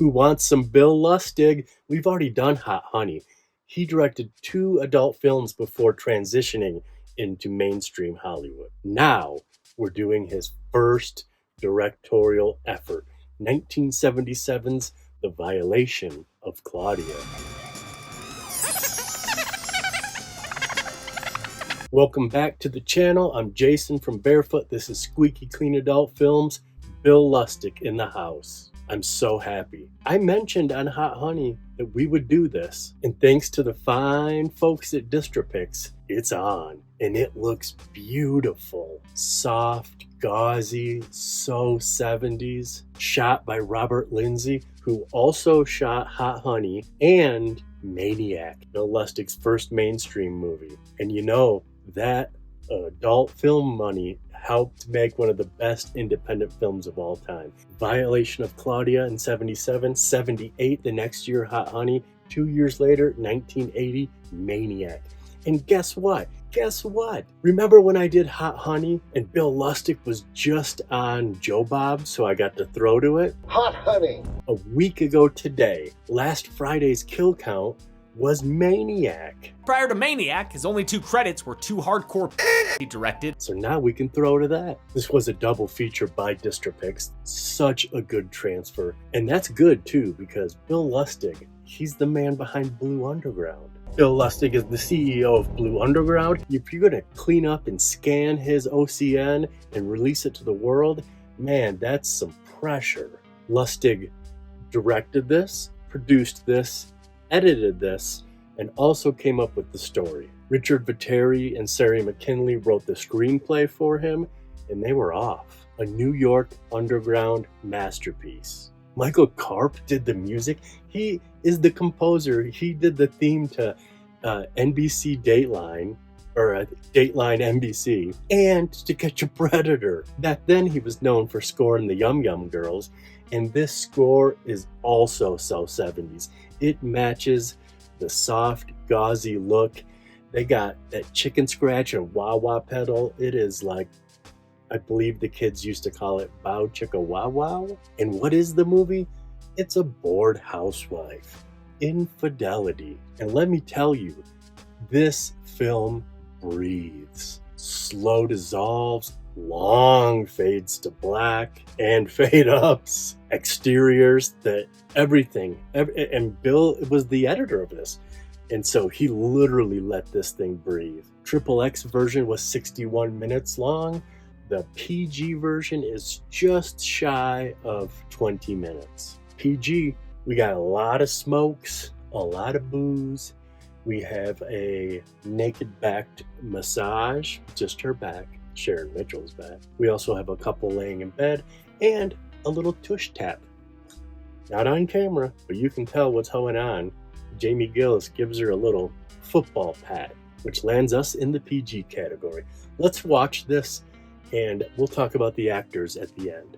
Who wants some Bill Lustig? We've already done Hot Honey. He directed 2 adult films before transitioning into mainstream Hollywood. Now we're doing his first directorial effort, 1977's The Violation of Claudia. Welcome back to the channel. I'm Jason from Barefoot. This is Squeaky Clean Adult Films. Bill Lustig in the house. I'm so happy. I mentioned on Hot Honey that we would do this, and thanks to the fine folks at Distribpix, it's on, and it looks beautiful. Soft, gauzy, so 70s. Shot by Robert Lindsay, who also shot Hot Honey and Maniac, Bill Lustig's first mainstream movie. And you know, that adult film money helped make one of the best independent films of all time. Violation of Claudia in 77, 78 the next year, Hot Honey, 2 years later, 1980, Maniac. And guess what? Guess what? Remember when I did Hot Honey and Bill Lustig was just on Joe Bob, so I got to throw to it? Hot Honey! A week ago today, last Friday's kill count was Maniac. Prior to Maniac, his only 2 credits were 2 hardcore he directed. So now we can throw to that. This was a double feature by Distribpix. Such a good transfer. And that's good too, because Bill Lustig, he's the man behind Blue Underground. Bill Lustig is the CEO of Blue Underground. If you're gonna clean up and scan his OCN and release it to the world, man, that's some pressure. Lustig directed this, produced this, edited this, and also came up with the story. Richard Vetere and Sarah McKinley wrote the screenplay for him, and they were off. A New York underground masterpiece. Michael Karp did the music. He is the composer. He did the theme to NBC Dateline, or Dateline NBC, and To Catch a Predator. Back then he was known for scoring the Yum Yum Girls, and this score is also so 70s. It matches the soft, gauzy look. They got that chicken scratch and wah-wah pedal. It is like, I believe the kids used to call it bow chicka wow-wow. And what is the movie? It's a bored housewife. Infidelity. And let me tell you, this film breathes. Slow dissolves, long fades to black, and fade ups, exteriors, that everything. And Bill was the editor of this. And so he literally let this thing breathe. XXX version was 61 minutes long. The PG version is just shy of 20 minutes. PG, we got a lot of smokes, a lot of booze. We have a naked backed massage, just her back. Sharon Mitchell's back. We also have a couple laying in bed and a little tush tap. Not on camera, but you can tell what's going on. Jamie Gillis gives her a little football pat, which lands us in the PG category. Let's watch this, and we'll talk about the actors at the end.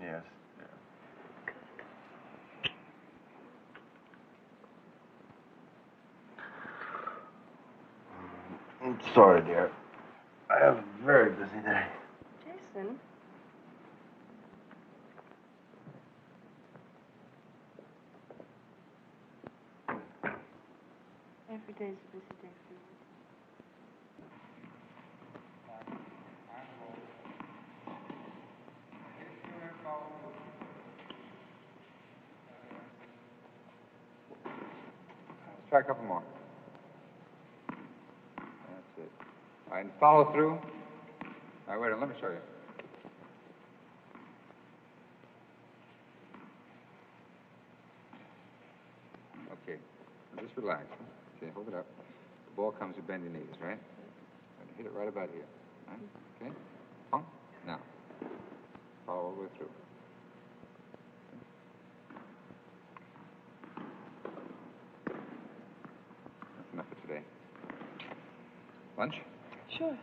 Yes. I'm sorry, dear. I have a very busy day. Jason? Every day's a busy day for you. Let's try a couple more. That's it. All right, and follow through. All right, wait a minute, let me show you. Okay, now just relax. Okay, hold it up. The ball comes, you bend your knees, right? And hit it right about here. Right? Okay? Pump. Now, follow all the way through. Lunch? Sure.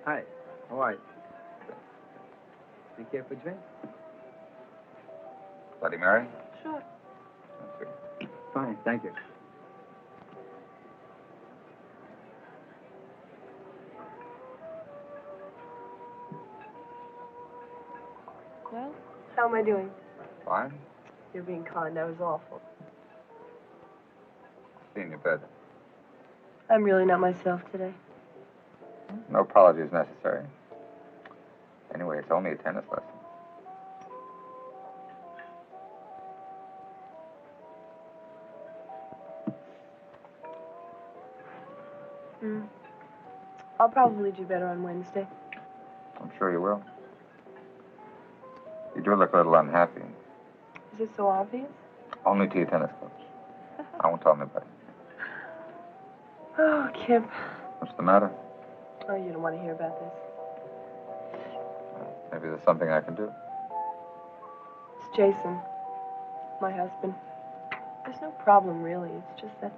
Hi. How are you? You care for a drink? Bloody Mary? Sure. Fine, thank you. Well, how am I doing? Fine. You're being kind. That was awful. See you in your bed. I'm really not myself today. No apology is necessary. Anyway, it's only a tennis lesson. I'll probably do better on Wednesday. I'm sure you will. You do look a little unhappy. Is it so obvious? Only to your tennis coach. I won't tell anybody. Oh, Kip. What's the matter? Oh, you don't want to hear about this. Maybe there's something I can do. It's Jason, my husband. There's no problem, really. It's just that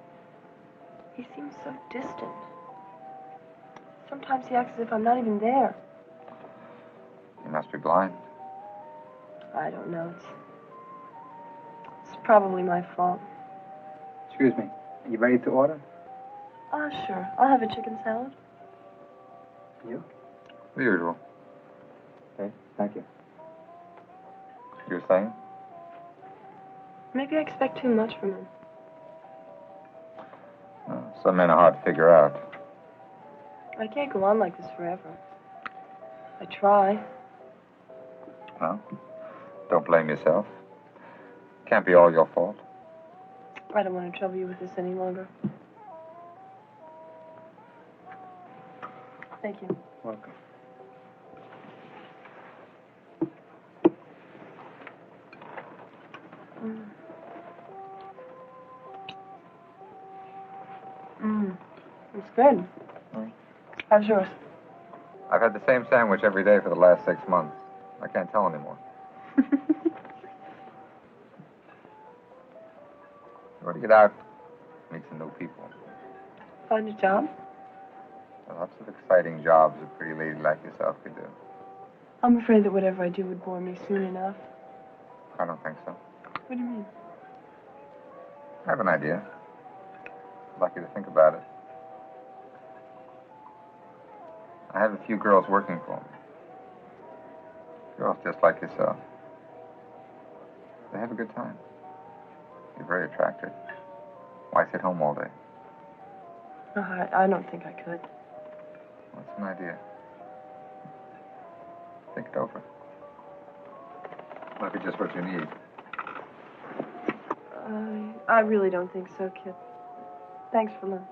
he seems so distant. Sometimes he acts as if I'm not even there. You must be blind. I don't know. It's probably my fault. Excuse me. Are you ready to order? Sure. I'll have a chicken salad. You? The usual. Okay, thank you. You're saying? Maybe I expect too much from him. Some men are hard to figure out. I can't go on like this forever. I try. Well, don't blame yourself. Can't be all your fault. I don't want to trouble you with this any longer. Thank you. Welcome. It's good. How's yours? I've had the same sandwich every day for the last 6 months. I can't tell anymore. You want to get out, meet some new people. Find a job? There are lots of exciting jobs a pretty lady like yourself could do. I'm afraid that whatever I do would bore me soon enough. I don't think so. What do you mean? I have an idea. I'd like you to think about it. I have a few girls working for me. Girls just like yourself. They have a good time. You're very attractive. Why sit home all day? No, I don't think I could. What's an idea? Think it over. Might be just what you need. I really don't think so, Kip. Thanks for lunch.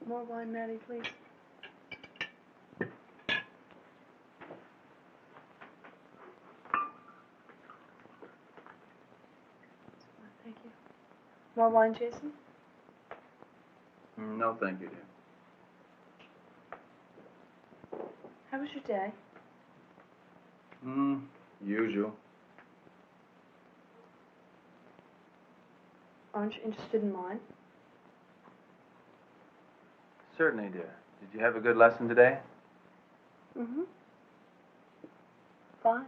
More wine, Maddie, please. Thank you. More wine, Jason? No, thank you, dear. How was your day? Usual. Aren't you interested in mine? Certainly, dear. Did you have a good lesson today? Mm-hmm. Fine.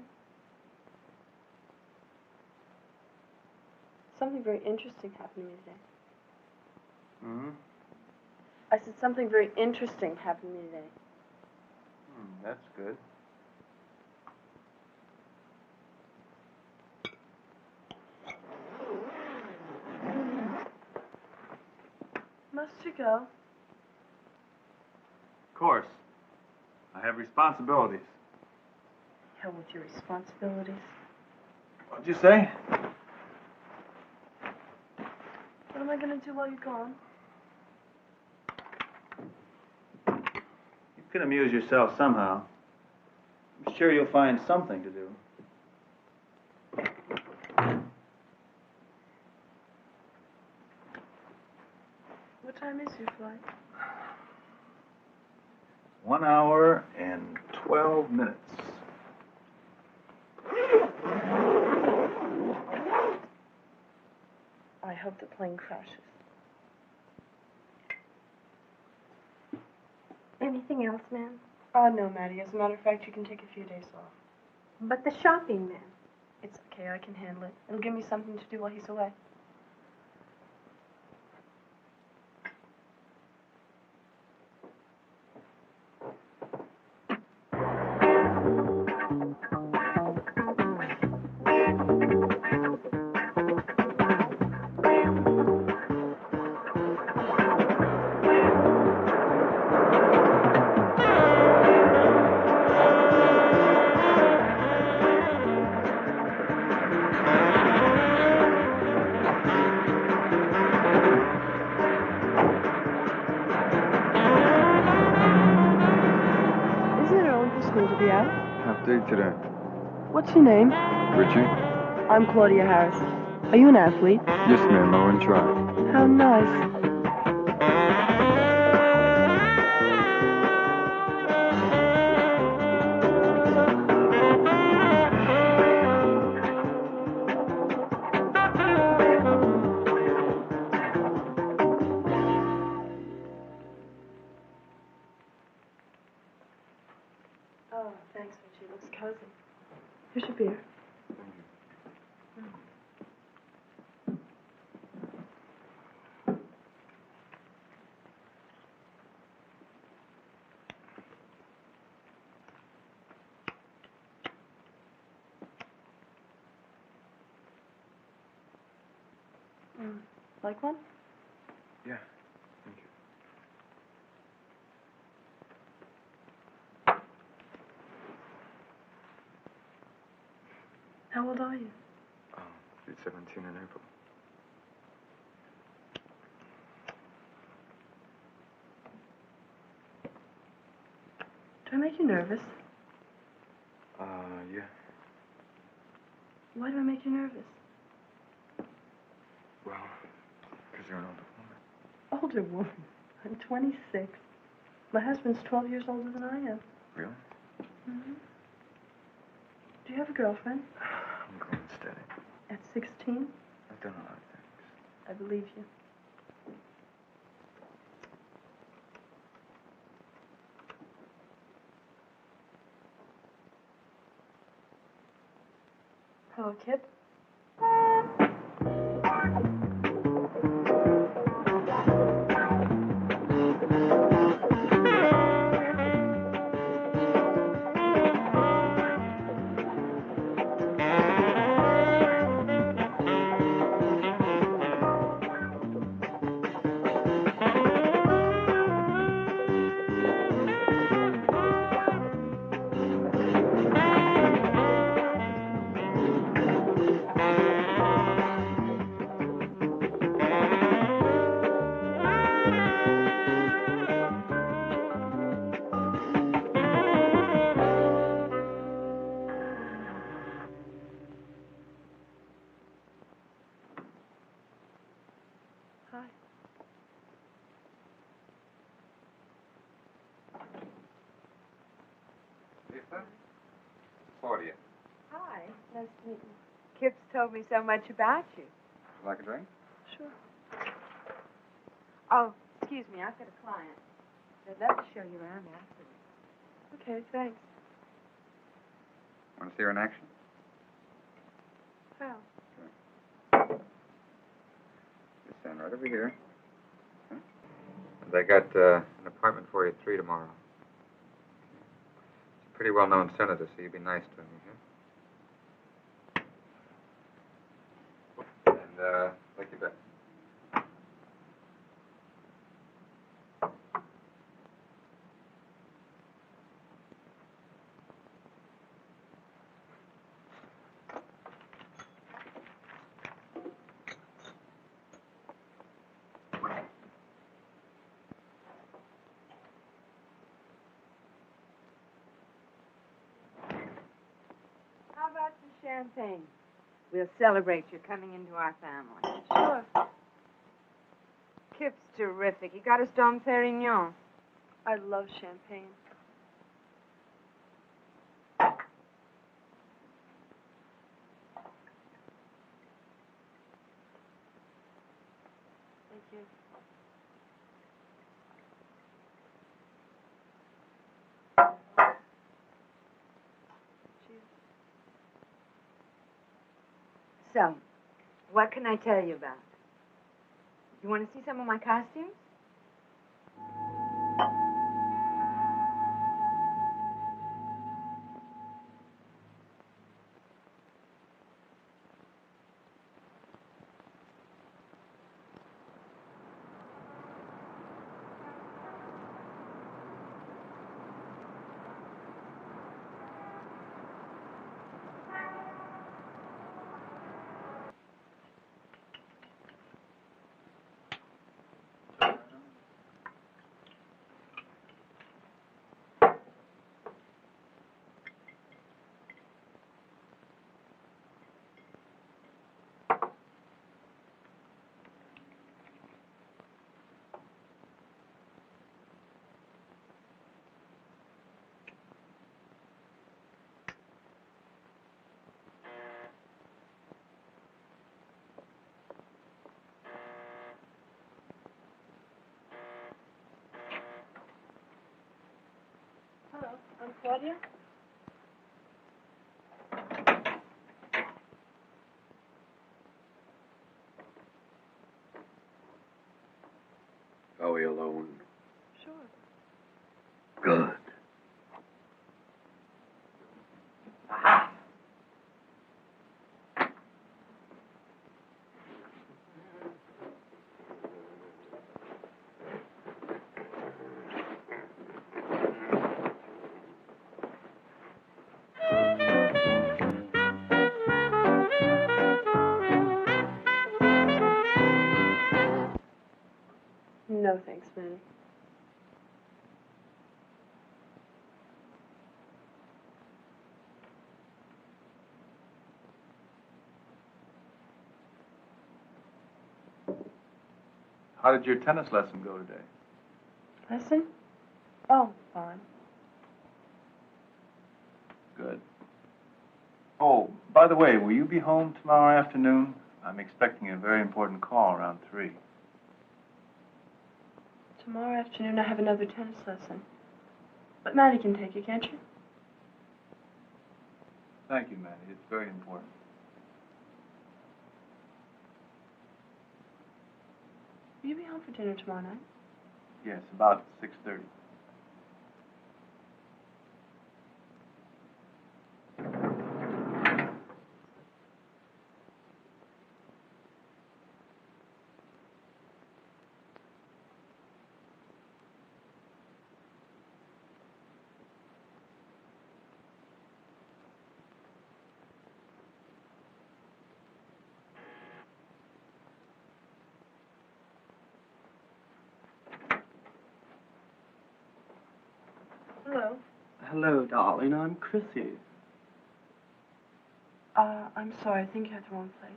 Something very interesting happened to me today. Mm-hmm. I said something very interesting happened to me today. That's good. Must you go? Of course. I have responsibilities. Hell with your responsibilities. What'd you say? What am I going to do while you're gone? You can amuse yourself somehow. I'm sure you'll find something to do. What time is your flight? 1 hour and 12 minutes. I hope the plane crashes. Anything else, ma'am? No, Maddie. As a matter of fact, you can take a few days off. But the shopping, ma'am. It's okay. I can handle it. It'll give me something to do while he's away. Half day today. What's your name? Richie? I'm Claudia Harris. Are you an athlete? Yes, ma'am. I went track. How nice. Oh, thanks, Richie. It looks cozy. Here's your beer. Like one? Yeah. Thank you. How old are you? Be 17 in April. Do I make you nervous? Yeah. Why do I make you nervous? Well, because you're an older woman. Older woman. I'm 26. My husband's 12 years older than I am. Really? Mm-hmm. Do you have a girlfriend? I'm going steady. At 16? I've done a lot of things. I believe you. Hello, kid. Hi. Lisa? Claudia. Hi. Nice to meet you. Kip's told me so much about you. Would you like a drink? Sure. Oh, excuse me, I've got a client. I'd love to show you around afterwards. Okay, thanks. Want to see her in action? How? Just stand right over here. Okay. They got an appointment for you at 3 tomorrow. He's a pretty well-known senator, so you be nice to him, you hear? And, like you bet. How about some champagne? We'll celebrate your coming into our family. Sure. Kip's terrific. He got us Dom Perignon. I love champagne. Thank you. Cheers. So, what can I tell you about? You want to see some of my costumes? Hello, I'm Claudia. Are we alone? Sure. Good. No, thanks, Manny. How did your tennis lesson go today? Lesson? Oh, fine. Good. Oh, by the way, will you be home tomorrow afternoon? I'm expecting a very important call around 3. Tomorrow afternoon I have another tennis lesson. But Maddie can take it, can't you? Thank you, Maddie. It's very important. Will you be home for dinner tomorrow night? Yes, about 6:30. Hello. Hello, darling. I'm Chrissy. I'm sorry. I think you're at the wrong place.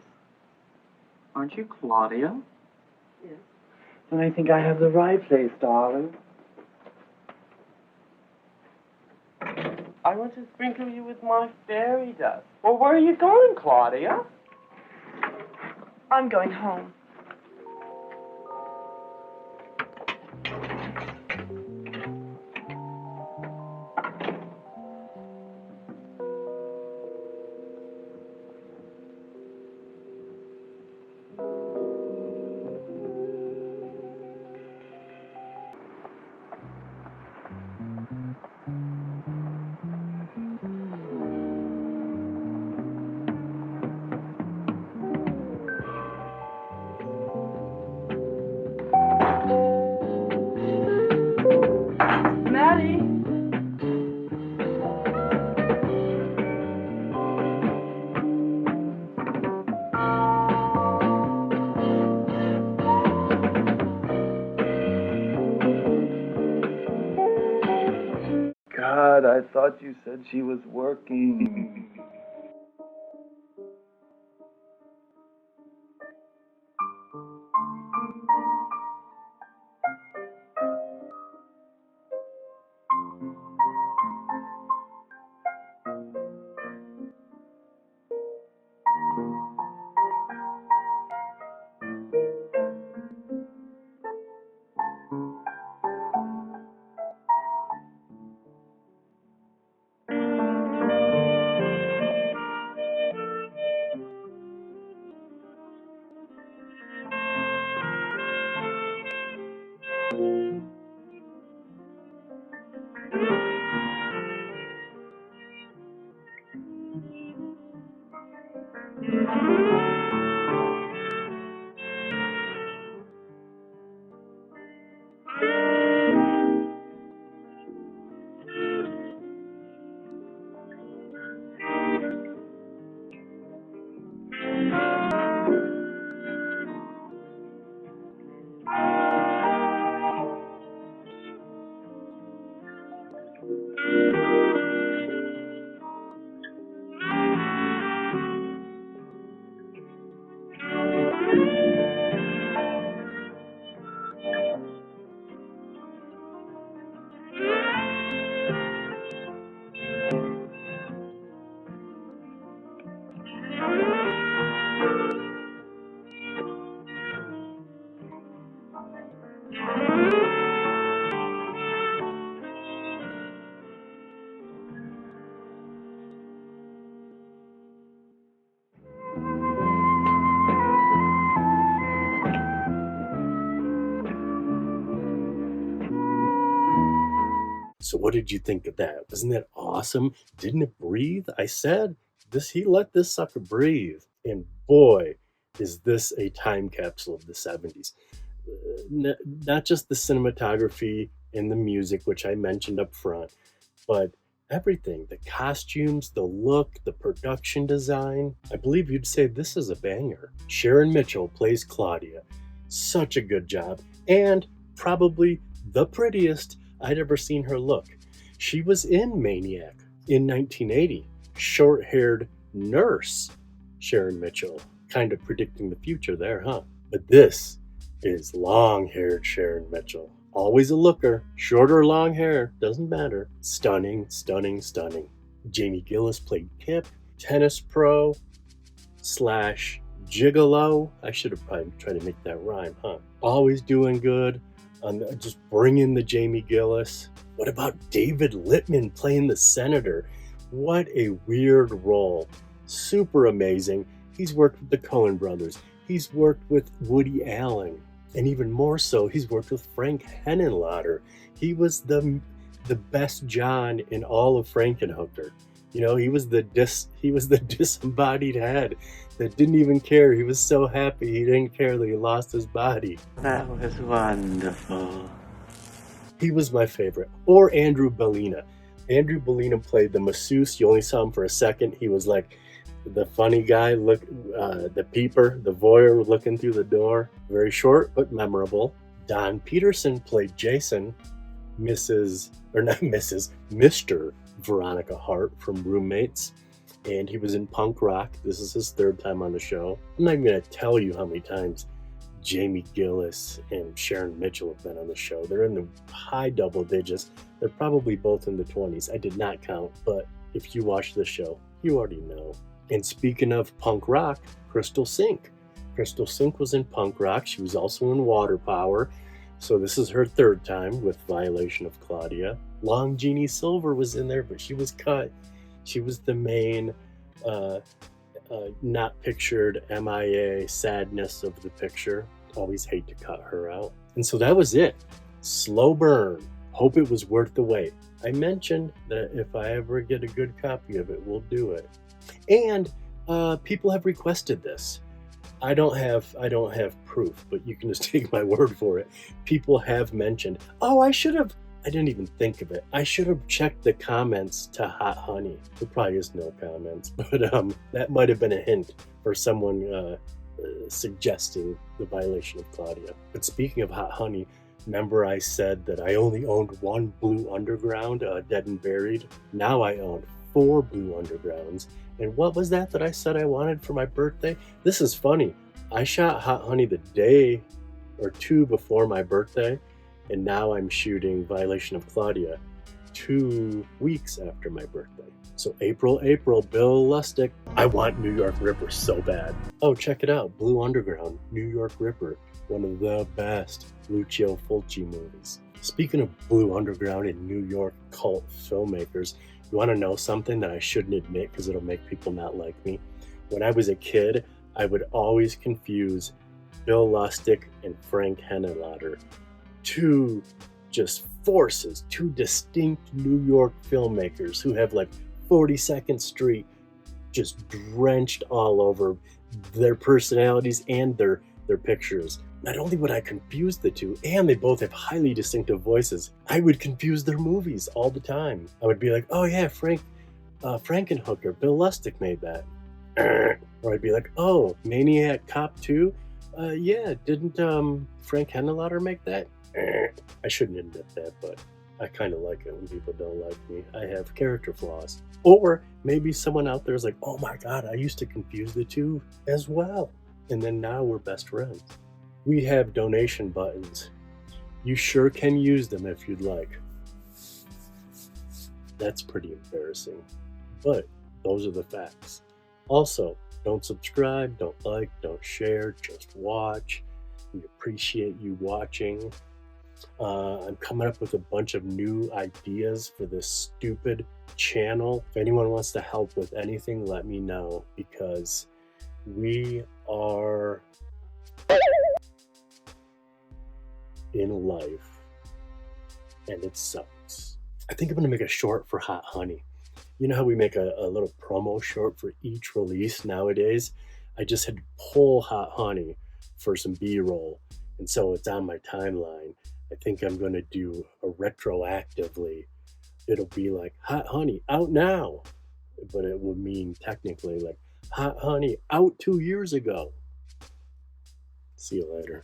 Aren't you Claudia? Yes. Then I think I have the right place, darling. I want to sprinkle you with my fairy dust. Well, where are you going, Claudia? I'm going home. Maddie? God, I thought you said she was working. So what did you think of that? Wasn't that awesome? Didn't it breathe? I said, he let this sucker breathe. And boy, is this a time capsule of the 70s. Not just the cinematography and the music, which I mentioned up front, but everything, the costumes, the look, the production design. I believe you'd say this is a banger. Sharon Mitchell plays Claudia. Such a good job, and probably the prettiest I'd ever seen her look. She was in Maniac in 1980. Short-haired nurse Sharon Mitchell. Kind of predicting the future there, huh? But this is long-haired Sharon Mitchell. Always a looker. Short or long hair, doesn't matter. Stunning, stunning, stunning. Jamie Gillis played Kip, tennis pro / gigolo. I should have probably tried to make that rhyme, huh? Always doing good. Just bring in the Jamie Gillis. What about David Lipman playing the senator? What a weird role. Super amazing. He's worked with the Coen brothers. He's worked with Woody Allen. And even more so, he's worked with Frank Henenlotter. He was the best John in all of Frankenhooker. You know, he was the disembodied head that didn't even care. He was so happy he didn't care that he lost his body. That was wonderful. He was my favorite. Or Andrew Bellina. Andrew Bellina played the masseuse. You only saw him for a second. He was like the funny guy, the peeper, the voyeur looking through the door. Very short, but memorable. Don Peterson played Jason. Mr. Veronica Hart from Roommates. And he was in punk rock. This is his third time on the show. I'm not even going to tell you how many times Jamie Gillis and Sharon Mitchell have been on the show. They're in the high double digits. They're probably both in the 20s. I did not count, but if you watch the show, you already know. And speaking of punk rock, Crystal Sink. Crystal Sink was in punk rock. She was also in Water Power. So this is her third time with Violation of Claudia. Long Jeannie Silver was in there, but she was cut. She was the main not pictured MIA sadness of the picture. Always hate to cut her out. And so that was it. Slow burn. Hope it was worth the wait. I mentioned that if I ever get a good copy of it, we'll do it. And people have requested this. I don't have proof, but you can just take my word for it. People have mentioned, oh, I didn't even think of it. I should have checked the comments to Hot Honey. There probably is no comments, but that might have been a hint for someone suggesting the Violation of Claudia. But speaking of Hot Honey, remember I said that I only owned one Blue Underground, Dead and Buried? Now I own 4 Blue Undergrounds. And what was that I said I wanted for my birthday? This is funny. I shot Hot Honey the day or 2 before my birthday, and now I'm shooting Violation of Claudia 2 weeks after my birthday. So April, Bill Lustig. I want New York Ripper so bad. Oh, check it out. Blue Underground, New York Ripper. One of the best Lucio Fulci movies. Speaking of Blue Underground and New York cult filmmakers, you want to know something that I shouldn't admit because it'll make people not like me? When I was a kid, I would always confuse Bill Lustig and Frank Henenlotter. 2 just forces, 2 distinct New York filmmakers who have like 42nd Street just drenched all over their personalities and their pictures. Not only would I confuse the 2, and they both have highly distinctive voices, I would confuse their movies all the time. I would be like, oh yeah, Frankenhooker, Bill Lustig made that. Or I'd be like, oh, Maniac Cop 2? Yeah, didn't Frank Henenlotter make that? I shouldn't admit that, but I kind of like it when people don't like me. I have character flaws. Or maybe someone out there is like, oh my God, I used to confuse the 2 as well. And then now we're best friends. We have donation buttons. You sure can use them if you'd like. That's pretty embarrassing, but those are the facts. Also, don't subscribe, don't like, don't share, just watch. We appreciate you watching. I'm coming up with a bunch of new ideas for this stupid channel. If anyone wants to help with anything, let me know, because we are in life and it sucks. I think I'm gonna make a short for Hot Honey. You know how we make a little promo short for each release nowadays? I just had to pull Hot Honey for some B-roll, and so it's on my timeline. I think I'm gonna do a retroactively. It'll be like Hot Honey out now, but it would mean technically like Hot Honey out 2 years ago. See you later.